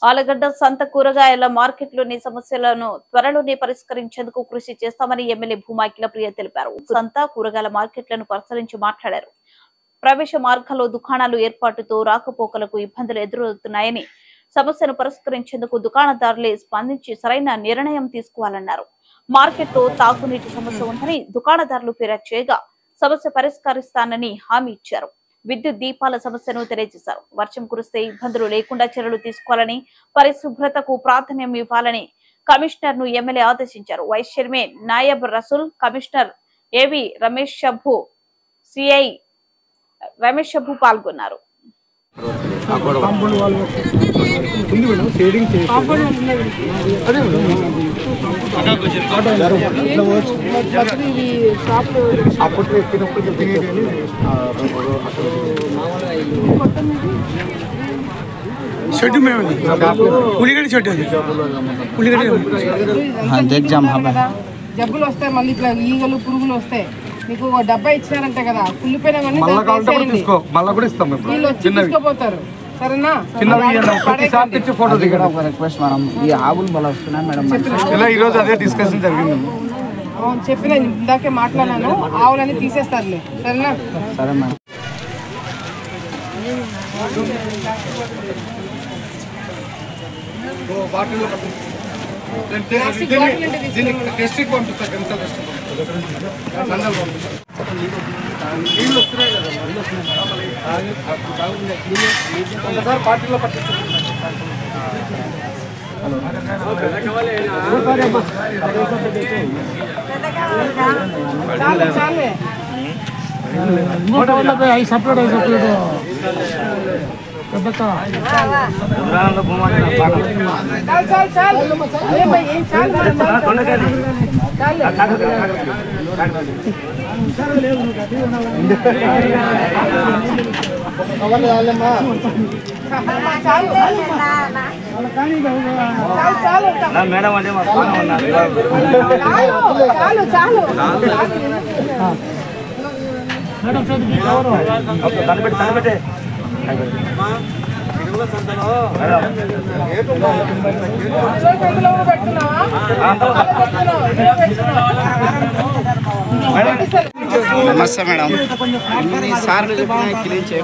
ఆలగడ్డ సంత కూరగాయల మార్కెట్లోని సమస్యలను త్వరలోనే పరిష్కరించేందుకు కృషి చేస్తామని ఎమ్మెల్యే భూమా అఖిలప్రియ తెలిపారు. సంత కూరగాయల మార్కెట్లను పరిశీలించి మాట్లాడారు. ప్రవేశ మార్గాల్లో దుకాణాలు ఏర్పాటుతో రాకపోకలకు ఇబ్బందులు ఎదురవుతున్నాయని, సమస్యను పరిష్కరించేందుకు దుకాణదారులే స్పందించి సరైన నిర్ణయం తీసుకోవాలన్నారు. మార్కెట్లో తాగునీటి సమస్య ఉందని దుకాణదారులు ఫిర్యాదు చేయగా సమస్య పరిష్కరిస్తానని హామీ ఇచ్చారు. విద్యుత్ దీపాల సమస్యను తెలియజేశారు. వర్షం కురిస్తే ఇబ్బందులు లేకుండా చర్యలు తీసుకోవాలని, పరిశుభ్రతకు ప్రాధాన్యం ఇవ్వాలని కమిషనర్ ను ఎమ్మెల్యే ఆదేశించారు. Vice chairman Nayab Rasool, commissioner AV Ramesh Shabbu, CI Ramesh Shabbu పాల్గొన్నారు. జబ్బులు వస్తాయి, మళ్ళీ ఇట్లా ఈగలు పురుగులు వస్తాయి. మీకు డబ్బా ఇచ్చారంటే కదా, కుళ్ళిపోయినా తీసుకోపోతారు. సరేనా? చెప్పిన ఇందాకే మాట్లాడాను, ఆవులన్నీ తీసేస్తారులే. సరేనా? సరే మేడం. పార్టీలో మేడం అంటే కనిపెట్టే నమస్తే మేడం. సార్లు చెప్పిన క్లీన్ చేయ